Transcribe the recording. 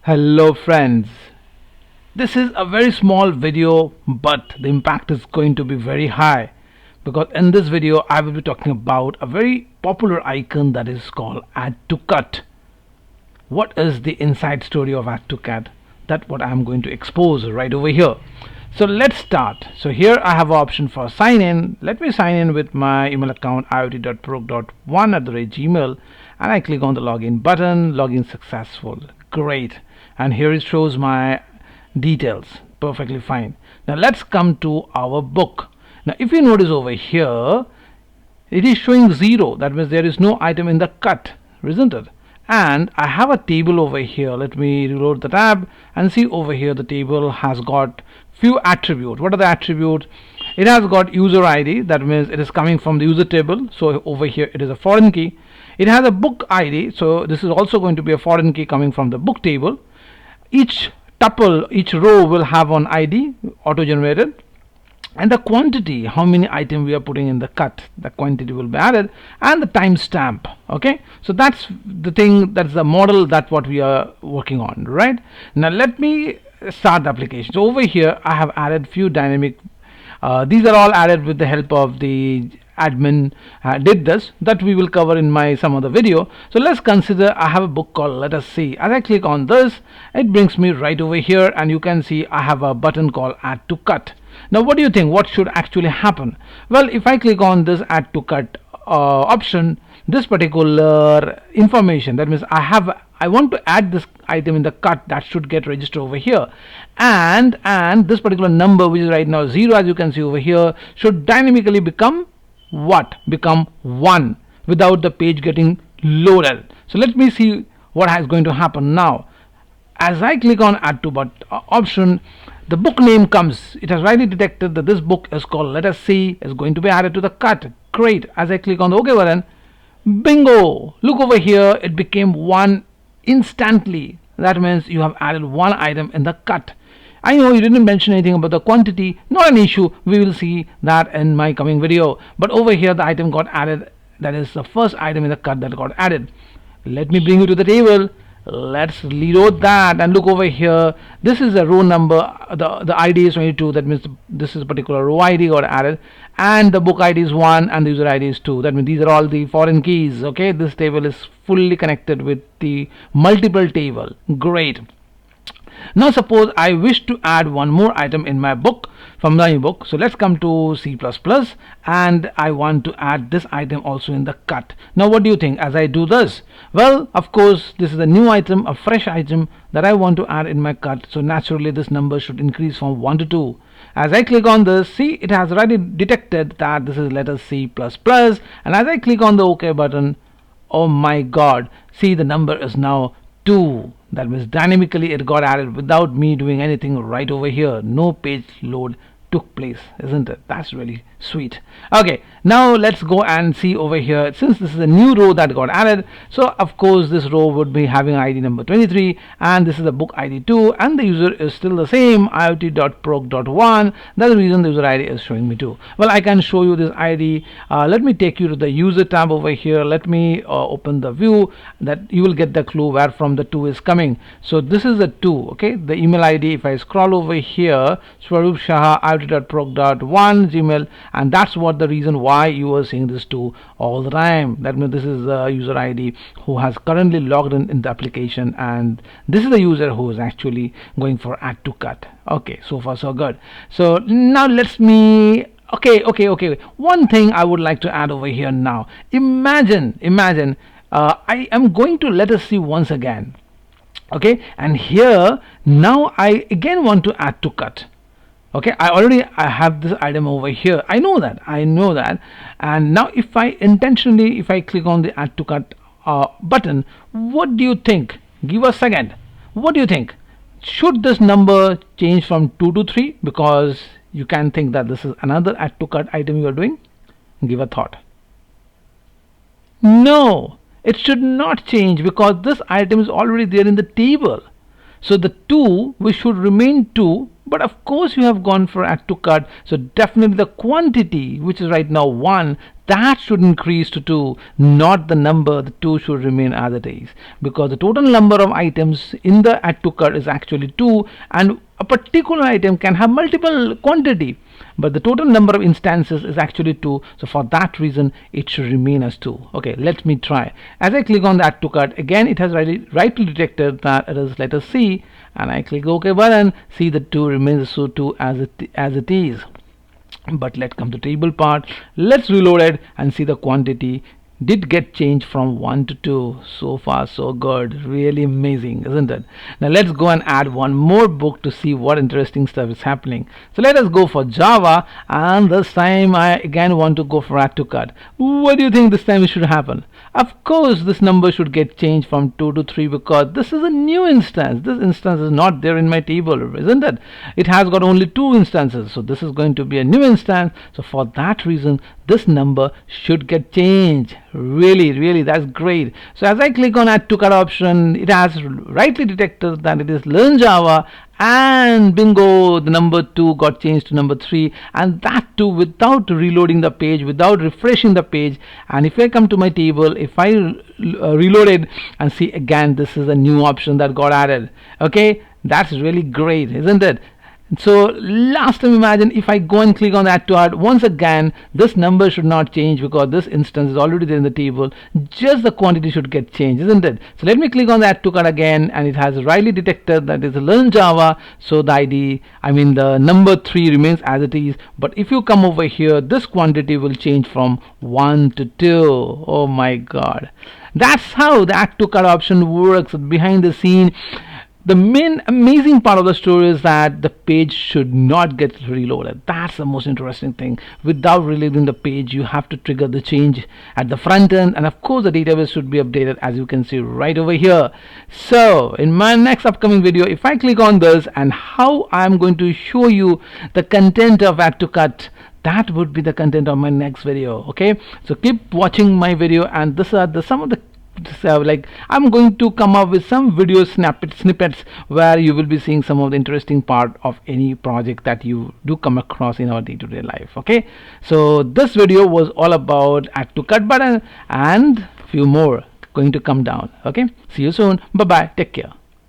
Hello friends, this is a very small video but the impact is going to be very high because in this video I will be talking about a very popular icon that is called add to cut. What is the inside story of add to cut? That's what I'm going to expose right over here. So let's start. So here I have an option for sign in. Let me sign in with my email account iot.prog.1@gmail and I click on the login button. Login successful. Great. And here it shows my details. Perfectly fine. Now let's come to our book. Now if you notice over here, it is showing 0. That means there is no item in the cut, isn't it? And I have a table over here. Let me reload the tab and see over here the table has got few attributes. What are the attributes? It has got user ID. That means it is coming from the user table. So over here it is a foreign key. It has a book ID. So this is also going to be a foreign key coming from the book table. Each tuple, each row will have an ID auto generated, and the quantity, how many items we are putting in the cut, the quantity will be added, and the timestamp. Okay, so that's the thing, that's the model, that what we are working on. Right now let me start the application. So over here I have added few dynamic, these are all added with the help of the admin did this, that we will cover in my some other video. So let's consider I have a book called Let Us See. As I click on this, it brings me right over here and you can see I have a button called add to cut. Now what do you think, what should actually happen? Well, if I click on this add to cut option, this particular information, that means I want to add this item in the cut, that should get registered over here, and this particular number, which is right now 0, as you can see over here, should dynamically become what? Become 1 without the page getting loaded. So let me see what is going to happen now. As I click on add to but option, the book name comes. It has rightly detected that this book is called Let Us See, is going to be added to the cut. Great. As I click on the OK button, bingo, look over here, it became 1 instantly. That means you have added 1 item in the cut. I know you didn't mention anything about the quantity, not an issue, we will see that in my coming video. But over here the item got added, that is the first item in the cut that got added. Let me bring you to the table. Let's reload that and look over here. This is a row number, the ID is 22, that means this is a particular row ID got added, and the book ID is 1 and the user ID is 2. That means these are all the foreign keys. Okay, this table is fully connected with the multiple table. Great. Now suppose I wish to add one more item in my book from my book. So let's come to C++ and I want to add this item also in the cut. Now what do you think as I do this? Well, of course this is a new item, a fresh item that I want to add in my cut. So naturally this number should increase from 1 to 2. As I click on this, see, it has already detected that this is letter C++, and as I click on the OK button, oh my god, see, the number is now 2. That means dynamically it got added without me doing anything right over here. No page load took place, isn't it? That's really sweet. Okay, now let's go and see over here. Since this is a new row that got added, so of course this row would be having ID number 23 and this is the book ID 2 and the user is still the same, iot.prog.1. that's the reason the user ID is showing me 2. Well, I can show you this ID. Let me take you to the user tab over here. Let me open the view, that you will get the clue where from the 2 is coming. So this is the 2. Okay, the email ID, if I scroll over here, Swaroop Shah, iot.prog.1 Gmail, and that's what the reason why you are seeing this 2 all the time. That means this is the user ID who has currently logged in the application, and this is the user who is actually going for add to cut. Okay, so far so good. So now let's me okay, one thing I would like to add over here now. Imagine I am going to Let Us See once again. Okay, and here now I again want to add to cut. Okay, I have this item over here. I know that, and now if I click on the add to cut button, what do you think? Give a second. What do you think? Should this number change from 2 to 3? Because you can think that this is another add to cut item you are doing. Give a thought. No, it should not change because this item is already there in the table. So the 2, we should remain 2, but of course you have gone for add to cart, so definitely the quantity, which is right now 1, that should increase to 2, not the number. The 2 should remain as it is, because the total number of items in the add to cart is actually 2, and a particular item can have multiple quantity, but the total number of instances is actually 2, so for that reason it should remain as 2. Okay, let me try. As I click on the add to cart, again it has rightly detected that it is letter C, and I click OK button. See, the 2 remains so 2 as it is. But let's come to table part. Let's reload it and see the quantity did get changed from 1 to 2. So far so good, really amazing, isn't it? Now let's go and add one more book to see what interesting stuff is happening. So let us go for Java, and this time I again want to go for add to cart. What do you think this time it should happen? Of course this number should get changed from 2 to 3, because this is a new instance. This instance is not there in my table, isn't it? It has got only 2 instances, so this is going to be a new instance, so for that reason this number should get changed. Really, that's great. So as I click on add to cart option, it has rightly detected that it is learn Java, and bingo, the number 2 got changed to number 3, and that too without reloading the page, without refreshing the page. And if I come to my table, if I reload it and see, again this is a new option that got added. Okay, that's really great, isn't it? So last time, imagine if I go and click on add to cart, once again this number should not change because this instance is already there in the table, just the quantity should get changed, isn't it? So let me click on the add to cart again, and it has rightly detected that it's a learn Java, so the ID, I mean the number 3 remains as it is. But if you come over here, this quantity will change from 1 to 2. Oh my god, that's how the add to cart option works behind the scene. The main amazing part of the story is that the page should not get reloaded. That's the most interesting thing. Without reloading the page, you have to trigger the change at the front end, and of course the database should be updated, as you can see right over here. So in my next upcoming video, if I click on this and how I'm going to show you the content of add to cart, that would be the content of my next video. Okay, so keep watching my video, and this are some of the like I'm going to come up with some video snippets where you will be seeing some of the interesting part of any project that you do come across in our day-to-day life. Okay, so this video was all about add to cart button, and few more going to come down. Okay, see you soon. Bye bye, take care.